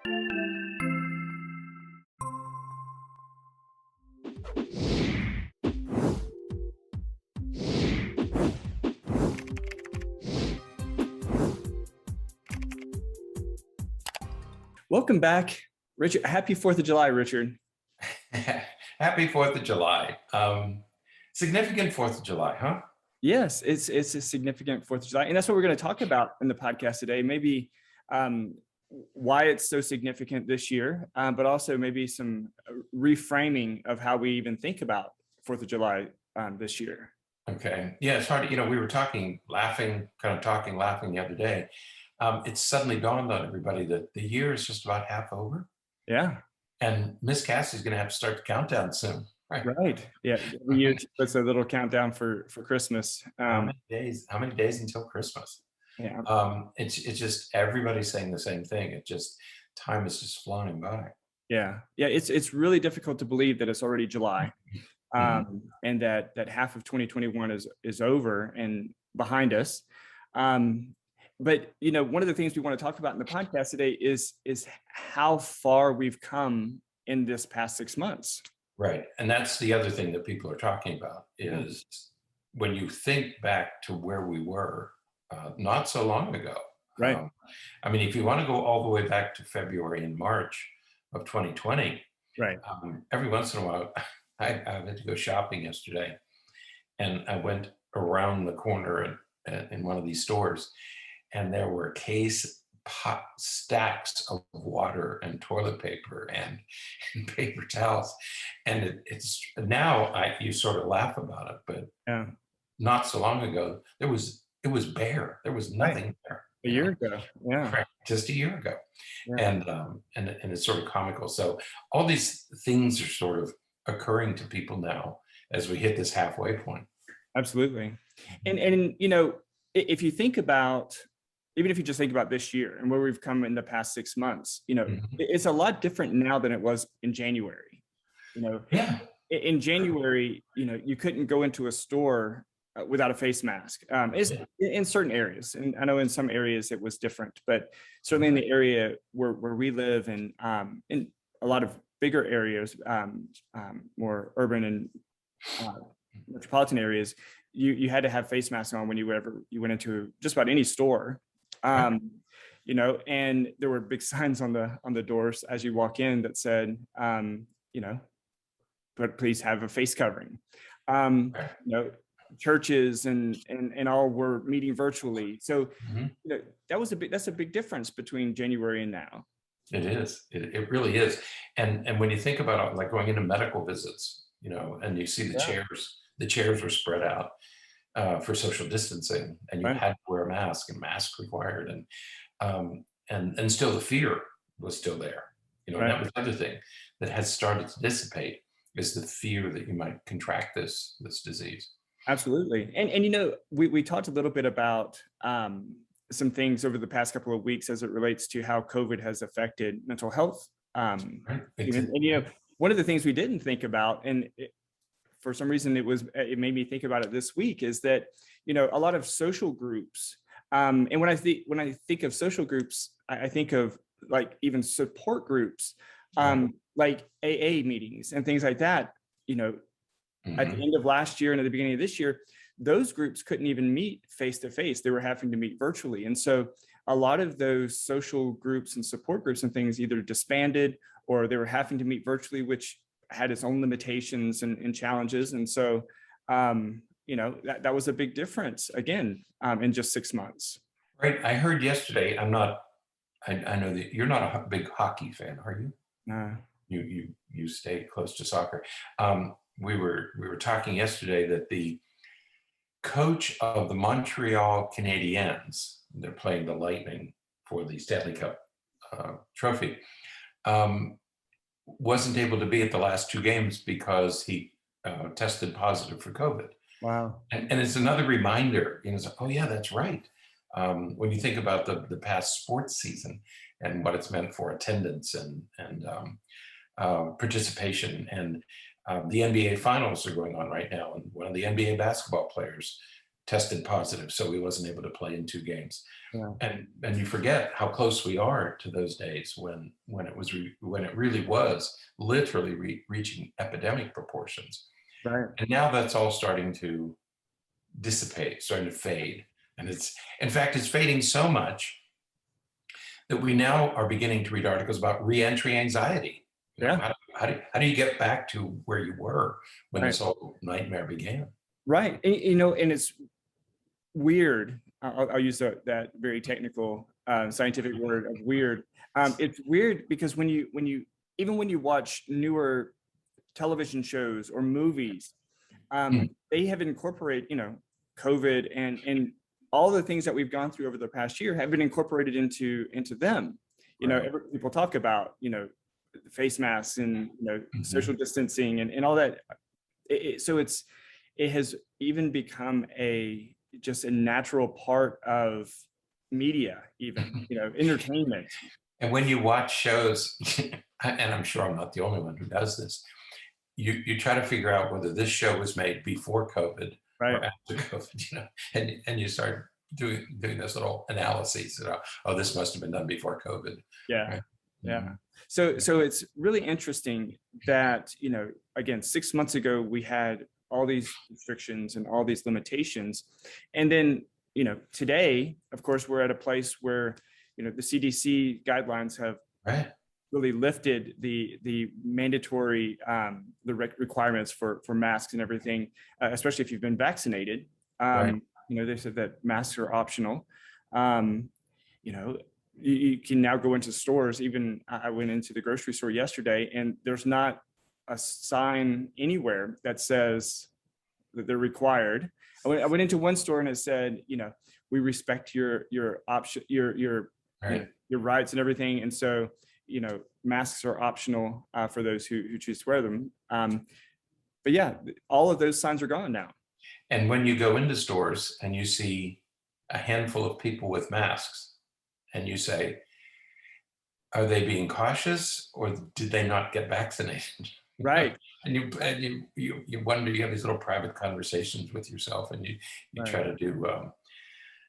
Welcome back, Richard. Happy 4th of July, Richard. Happy 4th of July. Significant 4th of July, huh? Yes, it's a significant 4th of July. And that's what we're going to talk about in the podcast today. Maybe why it's so significant this year, but also maybe some reframing of how we even think about 4th of July this year. Okay. Yeah, it's hard. We were laughing the other day. It suddenly dawned on everybody that the year is just about half over. Yeah. And Miss Cassie's going to have to start the countdown soon. Right. Yeah. Every year she puts a little countdown for Christmas. How many days until Christmas? Yeah. It's just everybody's saying the same thing. Time is just flying by. Yeah. Yeah. It's really difficult to believe that it's already July. And that half of 2021 is over and behind us. But one of the things we want to talk about in the podcast today is how far we've come in this past 6 months. Right. And that's the other thing that people are talking about is when you think back to where we were not so long ago. Right. If you want to go all the way back to February and March of 2020, right. Every once in a while, I had to go shopping yesterday, and I went around the corner in one of these stores, and there were stacks of water and toilet paper and paper towels, and it's now you sort of laugh about it, but not so long ago it was bare. There was nothing there. A year ago, right, just a year ago, and it's sort of comical. So all these things are sort of occurring to people now as we hit this halfway point. Absolutely, and if you think about. Even if you just think about this year and where we've come in the past 6 months, it's a lot different now than it was in January. In January, you couldn't go into a store without a face mask. In certain areas, and I know in some areas it was different, but certainly in the area where we live and in a lot of bigger areas, more urban and metropolitan areas, you had to have face masks on when you went into just about any store. And there were big signs on the doors as you walk in that said, but please have a face covering. Churches and all were meeting virtually. So that's a big difference between January and now. It is. It really is. And when you think about it, like going into medical visits, and you see the chairs were spread out for social distancing, and you had to wear a mask and mask required, and still the fear was still there. And that was the other thing that has started to dissipate is the fear that you might contract this disease. Absolutely. And we talked a little bit about some things over the past couple of weeks as it relates to how COVID has affected mental health. And one of the things we didn't think about, and for some reason it made me think about it this week, is that a lot of social groups, and when I think of social groups, I think of like even support groups, like AA meetings and things like that. At the end of last year and at the beginning of this year, those groups couldn't even meet face to face. They were having to meet virtually, and so a lot of those social groups and support groups and things either disbanded or they were having to meet virtually, which had its own limitations and challenges. And so, that was a big difference again, in just 6 months. Right. I heard yesterday, I know that you're not a big hockey fan, are you? No. You stay close to soccer. We were talking yesterday that the coach of the Montreal Canadiens, they're playing the Lightning for the Stanley Cup trophy, wasn't able to be at the last 2 games because he tested positive for COVID. Wow. And it's another reminder, it's like, oh yeah, that's right. When you think about the past sports season and what it's meant for attendance and participation, and the NBA finals are going on right now. And one of the NBA basketball players tested positive, so he wasn't able to play in 2 games. Yeah. And you forget how close we are to those days when it really was literally reaching epidemic proportions. Right. And now that's all starting to dissipate, starting to fade. And in fact, it's fading so much that we now are beginning to read articles about reentry anxiety. Yeah. How do you get back to where you were when Right. this whole nightmare began? Right. And it's weird. I'll use that very technical scientific word of weird. It's weird because when you even when you watch newer television shows or movies, they have incorporated, COVID and all the things that we've gone through over the past year have been incorporated into them. Right. People talk about, face masks and, social distancing and all that. So it has even become just a natural part of media, even, entertainment. And when you watch shows, and I'm sure I'm not the only one who does this, you try to figure out whether this show was made before COVID Right. or after COVID, and you start doing this little analyses. Oh, this must have been done before COVID. Yeah. Right? Yeah. So it's really interesting that, again, 6 months ago, we had all these restrictions and all these limitations. And then, today, of course, we're at a place where, the CDC guidelines have really lifted the mandatory requirements for masks and everything, especially if you've been vaccinated. They said that masks are optional. You can now go into stores. Even I went into the grocery store yesterday, and there's not a sign anywhere that says that they're required. I went into one store and it said, we respect your option, your rights and everything, and so masks are optional for those who choose to wear them. But yeah, all of those signs are gone now. And when you go into stores and you see a handful of people with masks, and you say, are they being cautious or did they not get vaccinated? Right. And you wonder, you have these little private conversations with yourself, and you try to do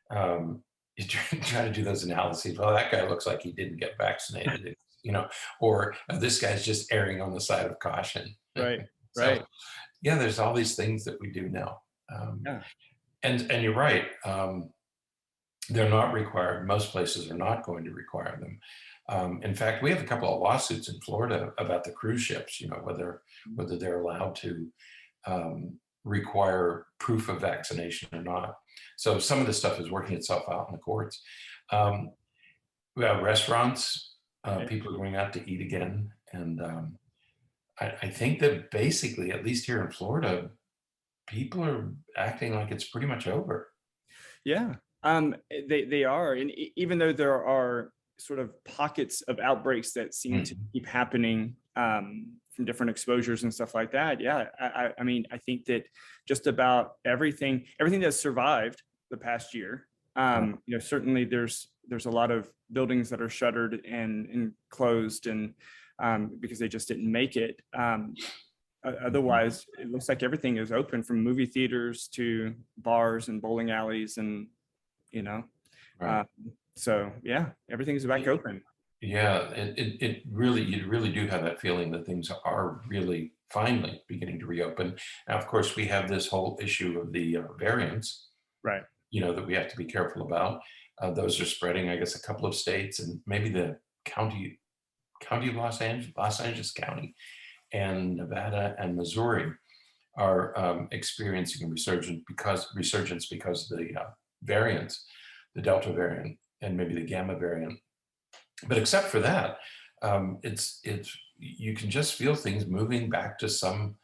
try to do those analyses. Well, that guy looks like he didn't get vaccinated, or this guy's just erring on the side of caution. Right. So, right. Yeah, there's all these things that we do now. And you're right. They're not required. Most places are not going to require them. In fact, we have a couple of lawsuits in Florida about the cruise ships, whether they're allowed to require proof of vaccination or not. So some of this stuff is working itself out in the courts. We have restaurants, people are going out to eat again. And I think that basically, at least here in Florida, people are acting like it's pretty much over. Yeah. They are, and even though there are sort of pockets of outbreaks that seem to keep happening from different exposures and stuff like that. Yeah, I mean, I think that just about everything that's survived the past year, certainly there's a lot of buildings that are shuttered and closed, and because they just didn't make it. Otherwise, it looks like everything is open, from movie theaters to bars and bowling alleys, and so yeah, everything's back open. Yeah, you really do have that feeling that things are really finally beginning to reopen. Now, of course, we have this whole issue of the variants, right? That we have to be careful about. Those are spreading, I guess, a couple of states, and maybe the county of Los Angeles County, and Nevada and Missouri are experiencing a resurgence because of the variants, the Delta variant and maybe the Gamma variant. But except for that, it's you can just feel things moving back to some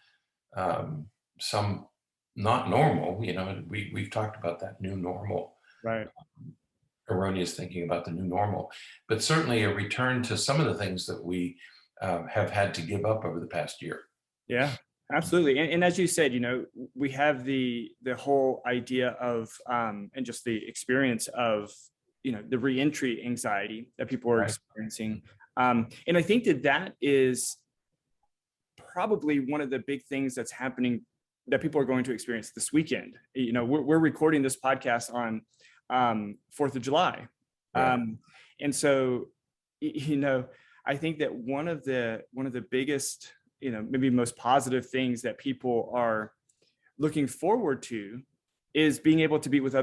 not normal. We've talked about that new normal, right? Erroneous thinking about the new normal, but certainly a return to some of the things that we have had to give up over the past year. Yeah, absolutely. And as you said, we have the whole idea of and just the experience of the reentry anxiety that people are experiencing. And I think that is probably one of the big things that's happening that people are going to experience this weekend. You know, we're recording this podcast on 4th of July. Right. And so, you know, I think that one of the biggest, you know, maybe most positive things that people are looking forward to is being able to be with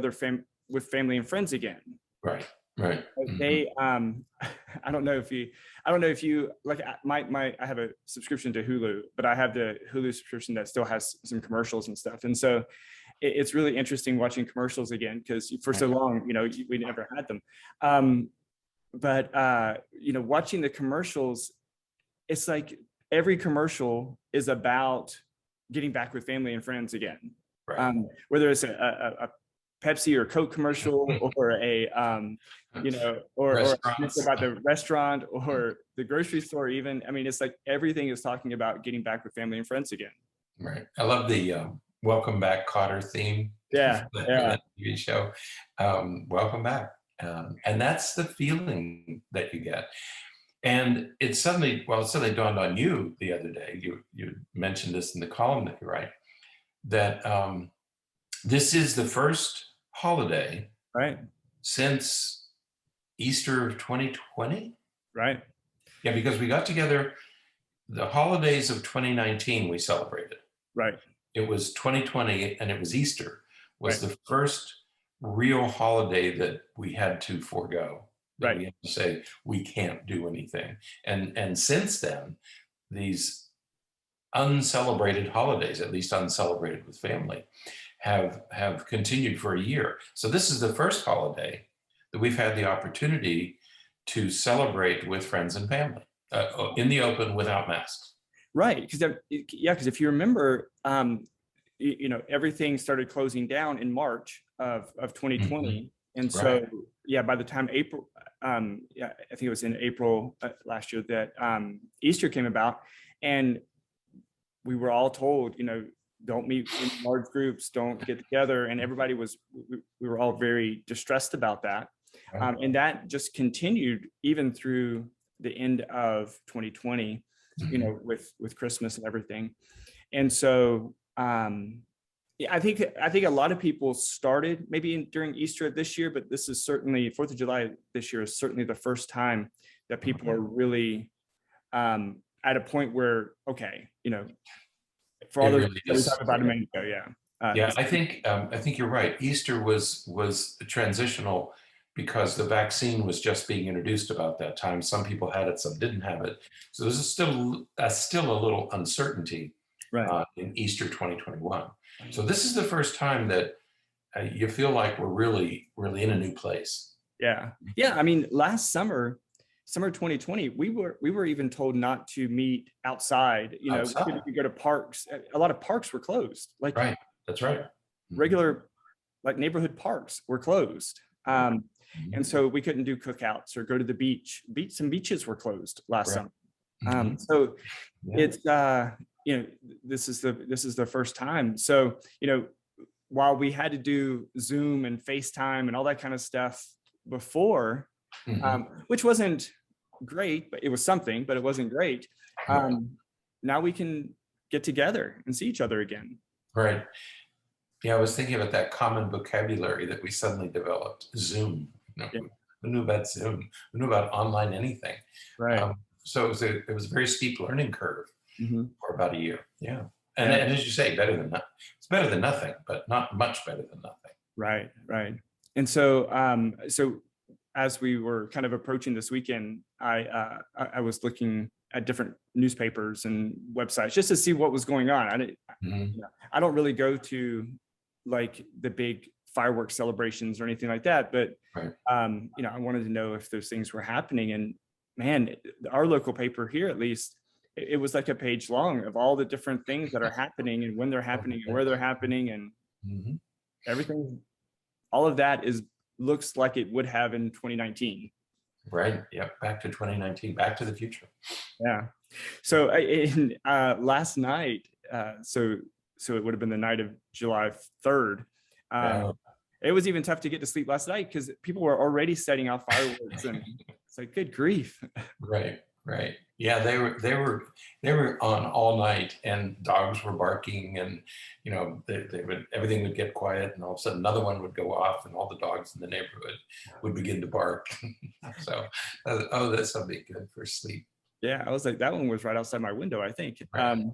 with family and friends again. Right. Right. They, I don't know if you like I have a subscription to Hulu, but I have the Hulu subscription that still has some commercials and stuff. And so it's really interesting watching commercials again, because for so long, you know, we never had them. But you know, watching the commercials, it's like every commercial is about getting back with family and friends again. Right. Whether it's a Pepsi or Coke commercial, or a you know, or it's about the restaurant or the grocery store even. I mean, it's like everything is talking about getting back with family and friends again. Right. I love the Welcome Back Kotter theme. Yeah. For that TV show. Welcome back. And that's the feeling that you get. And it suddenly dawned on you the other day, you mentioned this in the column that you write, that this is the first holiday since Easter of 2020. Right. Yeah, because we got together, the holidays of 2019 we celebrated. Right. It was 2020 and it was Easter was the first real holiday that we had to forego. That we had to say we can't do anything. And since then, these uncelebrated holidays, at least uncelebrated with family, have continued for a year. So this is the first holiday that we've had the opportunity to celebrate with friends and family in the open without masks. Right, because if you remember, you know, everything started closing down in March of 2020, and so by the time April, I think it was in April last year that Easter came about, and we were all told, you know, don't meet in large groups, don't get together, and everybody we were all very distressed about that, and that just continued even through the end of 2020, you know, with Christmas and everything. And so I think a lot of people started maybe during Easter this year, but this is certainly 4th of July this year is certainly the first time that people are really at a point where, okay, you know, for all those we talked about a minute ago, I think you're right. Easter was transitional because the vaccine was just being introduced about that time. Some people had it, some didn't have it. So there's still a little uncertainty in Easter 2021. So this is the first time that you feel like we're really in a new place. Yeah. I mean, last summer 2020, we were even told not to meet outside. You know, we could go to parks. A lot of parks were closed. Like that's right. Regular, like neighborhood parks were closed. And so we couldn't do cookouts or go to the beach. Some beaches were closed last summer. So it's you know, this is the first time. So, you know, while we had to do Zoom and FaceTime and all that kind of stuff before, which wasn't great, but it was something, but it wasn't great. Now we can get together and see each other again. Right. Yeah, I was thinking about that common vocabulary that we suddenly developed, Zoom. You know, who knew about Zoom? Who knew about online anything? Right. So it was a very steep learning curve for about a year. Yeah. And as you say, it's better than nothing, but not much better than nothing. Right. And so, so as we were kind of approaching this weekend, I was looking at different newspapers and websites just to see what was going on. I don't really go to like the big fireworks celebrations or anything like that, but you know, I wanted to know if those things were happening. And man, our local paper here, at least, it was like a page long of all the different things that are happening and when they're happening and where they're happening, and everything. All of that looks like it would have in 2019. Right. Yeah. Back to 2019. Back to the future. Yeah. So last night, so it would have been the night of July 3rd. It was even tough to get to sleep last night because people were already setting off fireworks, and it's like, good grief. Right. Right. Yeah, they were on all night, and dogs were barking, and they would everything would get quiet, and all of a sudden another one would go off, and all the dogs in the neighborhood would begin to bark. So, oh, this will be good for sleep. Yeah, I was like, that one was right outside my window, I think. Right.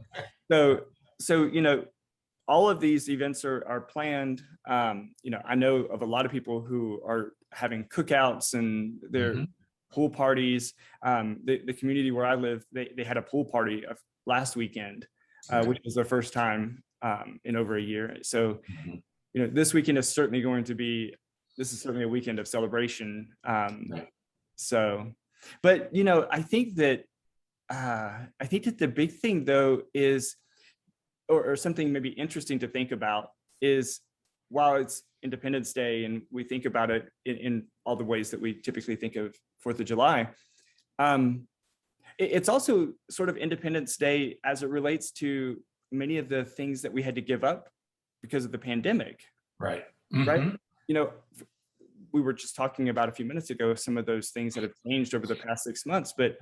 So all of these events are planned. I know of a lot of people who are having cookouts and their pool parties. The community where I live, they had a pool party of last weekend, which was their first time in over a year. So, this weekend is certainly this is certainly a weekend of celebration. So, but I think that the big thing though is, or something maybe interesting to think about is, while it's Independence Day and we think about it in all the ways that we typically think of 4th of July, it's also sort of Independence Day as it relates to many of the things that we had to give up because of the pandemic. Right. Right. We were just talking about a few minutes ago some of those things that have changed over the past 6 months, but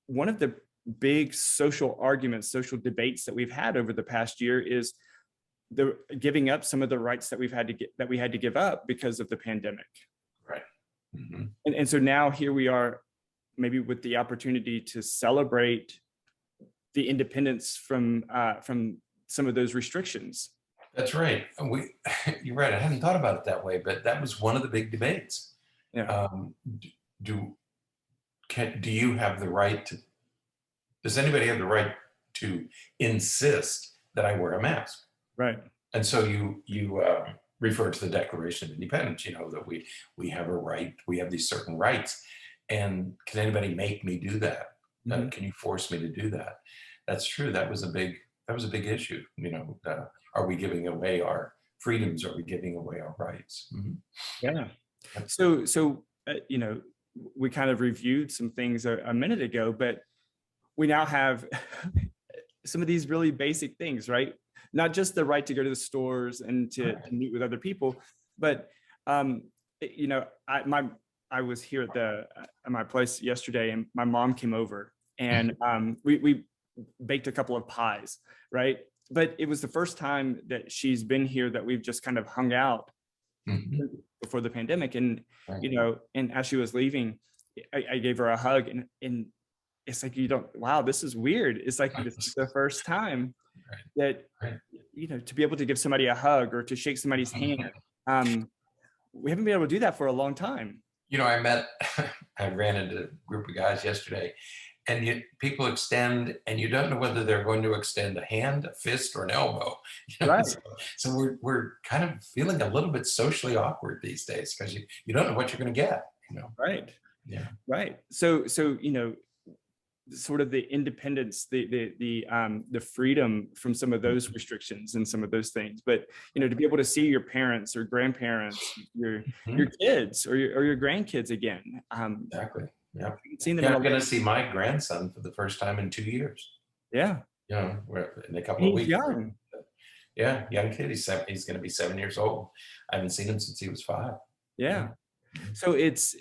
one of the big social arguments, social debates that we've had over the past year is the giving up some of the rights that we had to give up because of the pandemic. Right. And so now here we are, maybe with the opportunity to celebrate the independence from some of those restrictions. That's right. You're right. I hadn't thought about it that way, but that was one of the big debates. Yeah. Do you have the right to? Does anybody have the right to insist that I wear a mask? Right. And so you refer to the Declaration of Independence. That we have a right. We have these certain rights, and can anybody make me do that? Can you force me to do that? That's true. That was a big issue. Are we giving away our freedoms? Are we giving away our rights? Yeah. So we kind of reviewed some things a minute ago, but we now have some of these really basic things, right? Not just the right to go to the stores and to meet with other people, but I was here at my place yesterday, and my mom came over, and we baked a couple of pies, right? But it was the first time that she's been here that we've just kind of hung out before the pandemic, and and as she was leaving, I gave her a hug, and it's like, wow, this is weird. It's like, this is the first time that to be able to give somebody a hug or to shake somebody's hand. We haven't been able to do that for a long time. I ran into a group of guys yesterday, and people extend, and you don't know whether they're going to extend a hand, a fist, or an elbow. Right. So we're kind of feeling a little bit socially awkward these days, because you don't know what you're going to get. Right. Yeah. Right. So sort of the independence, the freedom from some of those restrictions and some of those things, but to be able to see your parents or grandparents, your kids or your grandkids again. Exactly. Yeah. Seen them. I'm going to see my grandson for the first time in 2 years. Yeah. We're in a couple of weeks. Young. Yeah, young kid. He's going to be 7 years old. I haven't seen him since he was 5. Yeah. So it's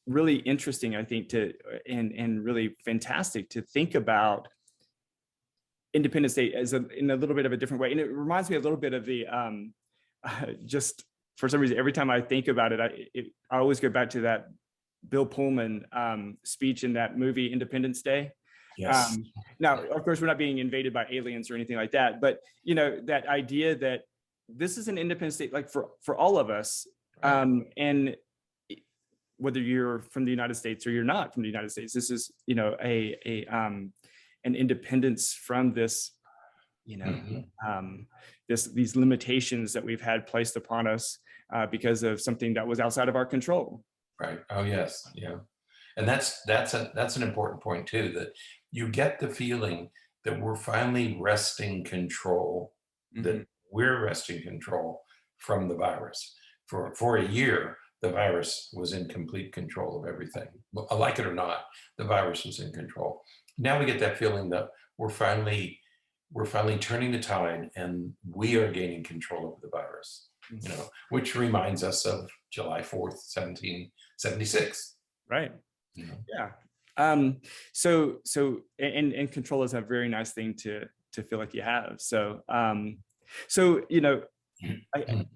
really interesting, I think, and really fantastic to think about Independence Day as in a little bit of a different way. And it reminds me a little bit of the just for some reason, every time I think about it, I always go back to that Bill Pullman speech in that movie Independence Day. Yes. Now, of course, we're not being invaded by aliens or anything like that, but that idea that this is an Independence Day, like for all of us, and whether you're from the United States or you're not from the United States, this is an independence from this these limitations that we've had placed upon us because of something that was outside of our control. Right. Oh yes. Yeah. And that's an important point too, that you get the feeling that we're finally wresting control, that we're wresting control from the virus. For a year, the virus was in complete control of everything. Like it or not, the virus was in control. Now we get that feeling that we're finally turning the tide, and we are gaining control over the virus. you know, which reminds us of July 4th, 1776. Right. You know? Yeah. And control is a very nice thing to feel like you have. So, you know, I,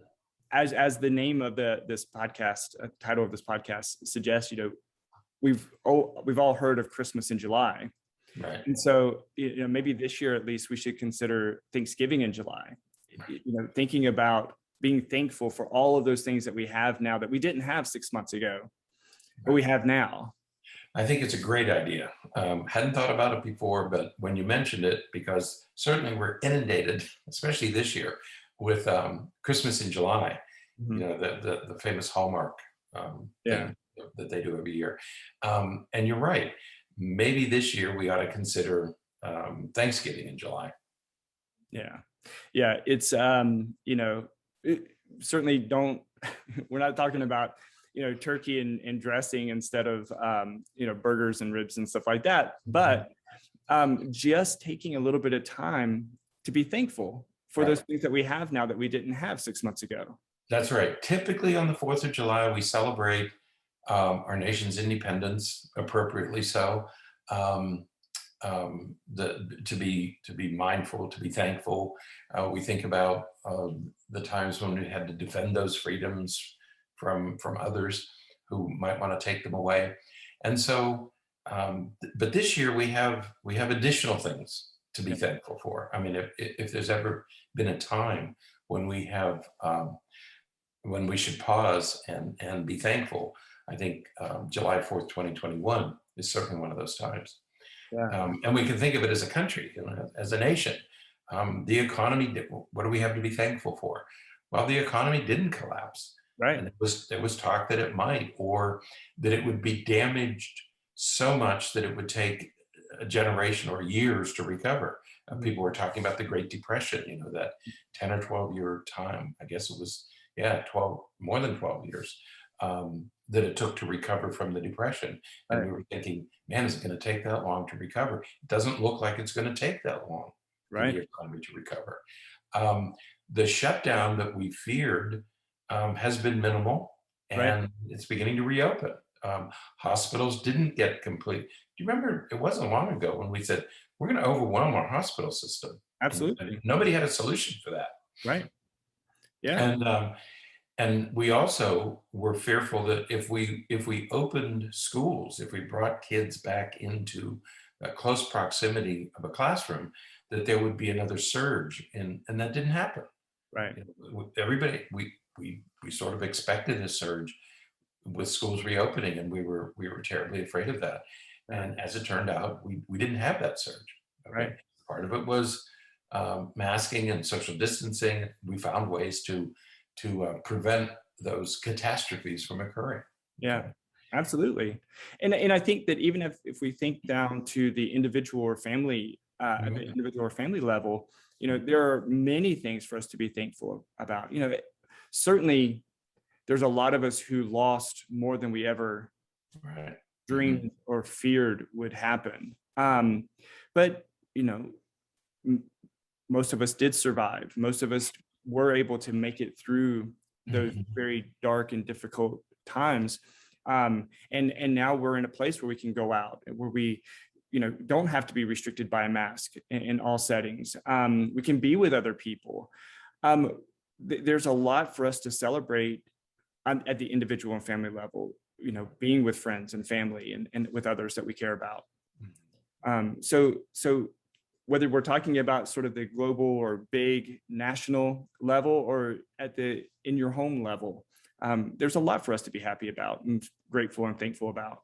as the name of this podcast, title of this podcast suggests, you know, we've all heard of Christmas in July. Right. And so, you know, maybe this year, at least, we should consider Thanksgiving in July, you know, thinking about being thankful for all of those things that we have now that we didn't have 6 months ago, but we have now. I think it's a great idea. Hadn't thought about it before, but when you mentioned it, because certainly we're inundated, especially this year, with Christmas in July, you know, the famous Hallmark thing that they do every year. And you're right. Maybe this year we ought to consider Thanksgiving in July. Yeah. Yeah. It's, you know, certainly don't, we're not talking about, you know, turkey and dressing instead of, you know, burgers and ribs and stuff like that. But just taking a little bit of time to be thankful for those things that we have now that we didn't have 6 months ago. That's right. Typically on the 4th of July, we celebrate our nation's independence, appropriately so. To be mindful, to be thankful. We think about the times when we had to defend those freedoms from others who might want to take them away. And so, but this year we have additional things to be thankful for. I mean, if there's ever been a time when we have when we should pause and be thankful, I think July 4th, 2021 is certainly one of those times. Yeah. And we can think of it as a country, you know, as a nation. The economy, what do we have to be thankful for? Well, the economy didn't collapse. Right. And there was talk that it might, or that it would be damaged so much that it would take a generation or years to recover. People were talking about the Great Depression, you know, that 10 or 12 year time. I guess it was, 12, more than 12 years. That it took to recover from the Depression. And we were thinking, man, is it going to take that long to recover? It doesn't look like it's going to take that long for the economy to recover. The shutdown that we feared has been minimal, and it's beginning to reopen. Hospitals didn't get complete. Do you remember, it wasn't long ago when we said, we're going to overwhelm our hospital system. Absolutely. And nobody had a solution for that. Right. Yeah. And we also were fearful that if we opened schools, if we brought kids back into a close proximity of a classroom, that there would be another surge, and that didn't happen. Right. You know, everybody, we sort of expected a surge with schools reopening, and we were terribly afraid of that. And as it turned out, we didn't have that surge. Okay? Right. Part of it was masking and social distancing. We found ways to prevent those catastrophes from occurring. Yeah, absolutely. And I think that even if we think down to the individual or family, at the individual or family level, you know, there are many things for us to be thankful about. You know, certainly there's a lot of us who lost more than we ever dreamed or feared would happen. But, you know, most of us did survive. Most of us were able to make it through those very dark and difficult times. And now we're in a place where we can go out, where we, you know, don't have to be restricted by a mask in all settings. We can be with other people. There's a lot for us to celebrate at the individual and family level, you know, being with friends and family and with others that we care about. So whether we're talking about sort of the global or big national level or at the in your home level, there's a lot for us to be happy about and grateful and thankful about.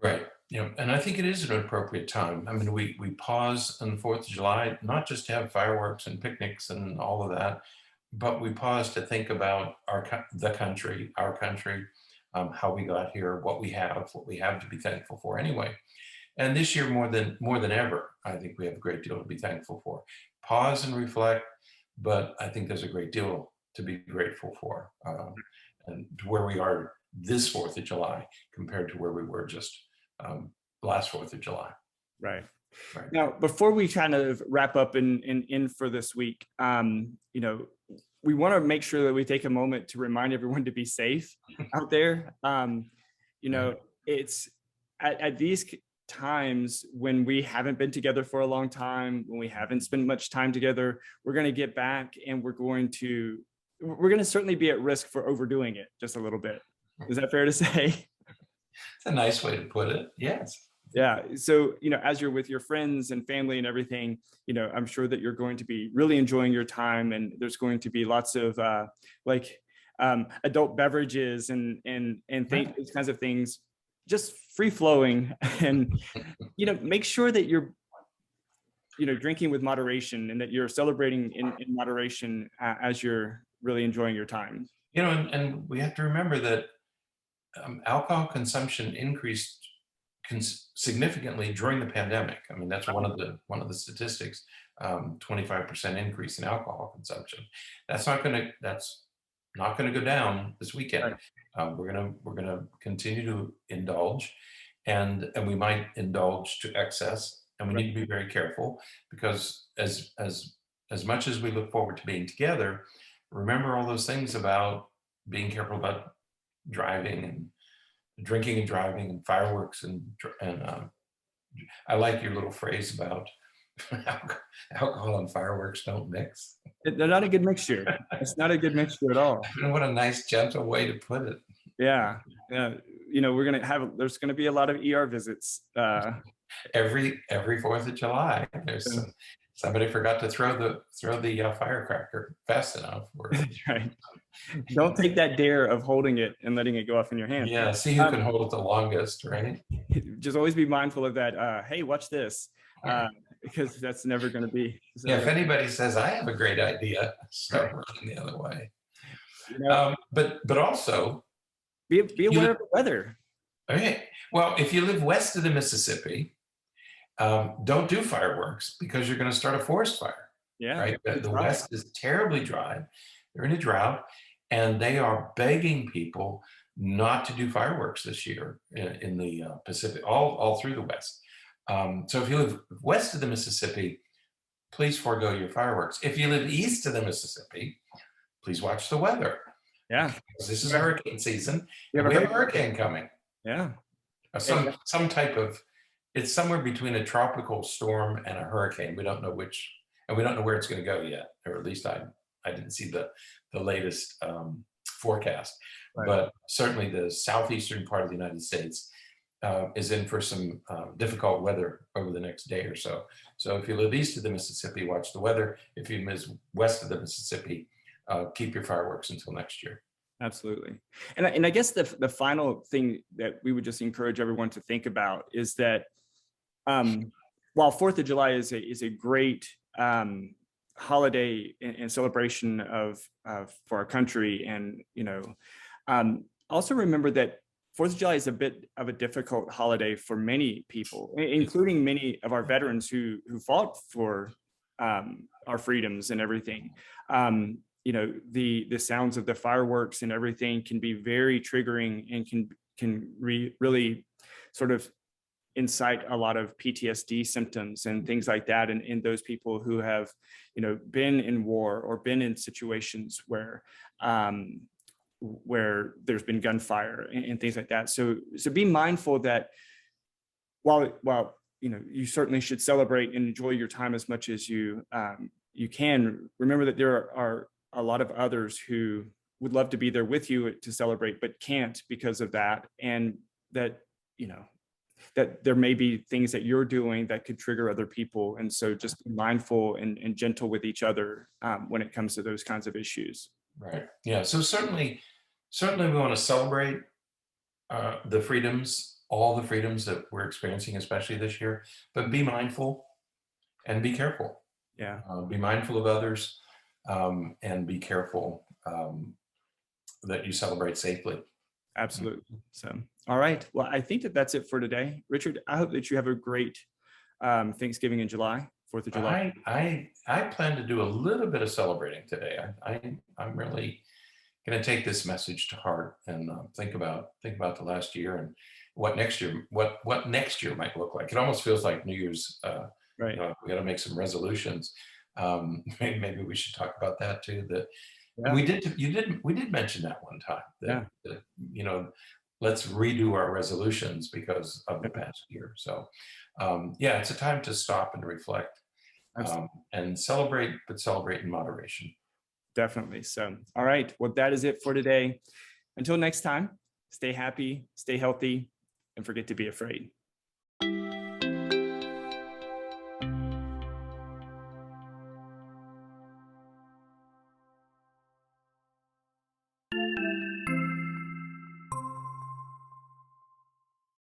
Right. You know, and I think it is an appropriate time. I mean, we pause on the 4th of July, not just to have fireworks and picnics and all of that, but we pause to think about our country, how we got here, what we have to be thankful for anyway. And this year, more than ever, I think we have a great deal to be thankful for. Pause and reflect, but I think there's a great deal to be grateful for, and to where we are this 4th of July compared to where we were just last 4th of July. Right. Now, before we kind of wrap up and in for this week, you know, we want to make sure that we take a moment to remind everyone to be safe out there. You know, it's at these times when we haven't been together for a long time, when we haven't spent much time together, we're going to get back and we're going to certainly be at risk for overdoing it just a little bit. Is that fair to say? It's a nice way to put it. Yes. Yeah. So, you know, as you're with your friends and family and everything, you know, I'm sure that you're going to be really enjoying your time, and there's going to be lots of adult beverages and these kinds of things, just free flowing. And, you know, make sure that you're, you know, drinking with moderation, and that you're celebrating in moderation as you're really enjoying your time. You know, and we have to remember that alcohol consumption increased significantly during the pandemic. I mean, that's one of the statistics. 25% increase in alcohol consumption. That's not going to go down this weekend. Right. We're gonna continue to indulge, and we might indulge to excess, and we need to be very careful, because as much as we look forward to being together, remember all those things about being careful about driving and drinking and driving and fireworks and I like your little phrase about alcohol and fireworks don't mix. They're not a good mixture. It's not a good mixture at all. What a nice, gentle way to put it. Yeah. Yeah. You know, there's going to be a lot of ER visits. Every 4th of July, there's somebody forgot to throw the firecracker fast enough. That's right. Don't take that dare of holding it and letting it go off in your hand. Yeah, see who can hold it the longest, right? Just always be mindful of that. Hey, watch this, because that's never going to be. So. Yeah, if anybody says I have a great idea, start working the other way. You know, but also be aware of the weather. Okay. Well, if you live west of the Mississippi, don't do fireworks, because you're going to start a forest fire. Yeah. Right. The West is terribly dry. They're in a drought, and they are begging people not to do fireworks this year in the Pacific, all through the West. So if you live west of the Mississippi, please forego your fireworks. If you live east of the Mississippi, please watch the weather. Yeah. Because this is hurricane season. We have a hurricane coming. Yeah. Some type of, it's somewhere between a tropical storm and a hurricane. We don't know which, and we don't know where it's going to go yet, or at least I didn't see the latest forecast. Right. But certainly the southeastern part of the United States is in for some difficult weather over the next day or so. So if you live east of the Mississippi, watch the weather. If you live west of the Mississippi, keep your fireworks until next year. Absolutely. And I guess the final thing that we would just encourage everyone to think about is that while 4th of July is a great holiday and celebration for our country, and you know, also remember that 4th of July is a bit of a difficult holiday for many people, including many of our veterans who fought for our freedoms and everything. You know, the sounds of the fireworks and everything can be very triggering, and can really sort of incite a lot of PTSD symptoms and things like that in those people who have, you know, been in war or been in situations where there's been gunfire and things like that. So be mindful that while you know, you certainly should celebrate and enjoy your time as much as you can, remember that there are a lot of others who would love to be there with you to celebrate, but can't because of that. And that, you know, that there may be things that you're doing that could trigger other people. And so just be mindful and gentle with each other when it comes to those kinds of issues. Right. Yeah. So certainly we want to celebrate the freedoms, all the freedoms that we're experiencing, especially this year, but be mindful and be careful. Yeah. Be mindful of others. And be careful that you celebrate safely. Absolutely. So, all right. Well, I think that's it for today. Richard, I hope that you have a great Thanksgiving in July, 4th of July. I plan to do a little bit of celebrating today. I'm really going to take this message to heart and think about the last year and what next year might look like. It almost feels like New Year's. Right. You know, we got to make some resolutions. Maybe we should talk about that too. That And we did mention that one time that, you know, let's redo our resolutions because of the past year. So yeah, it's a time to stop and reflect, and celebrate, but celebrate in moderation. Definitely. So, all right. Well, that is it for today. Until next time, stay happy, stay healthy, and forget to be afraid.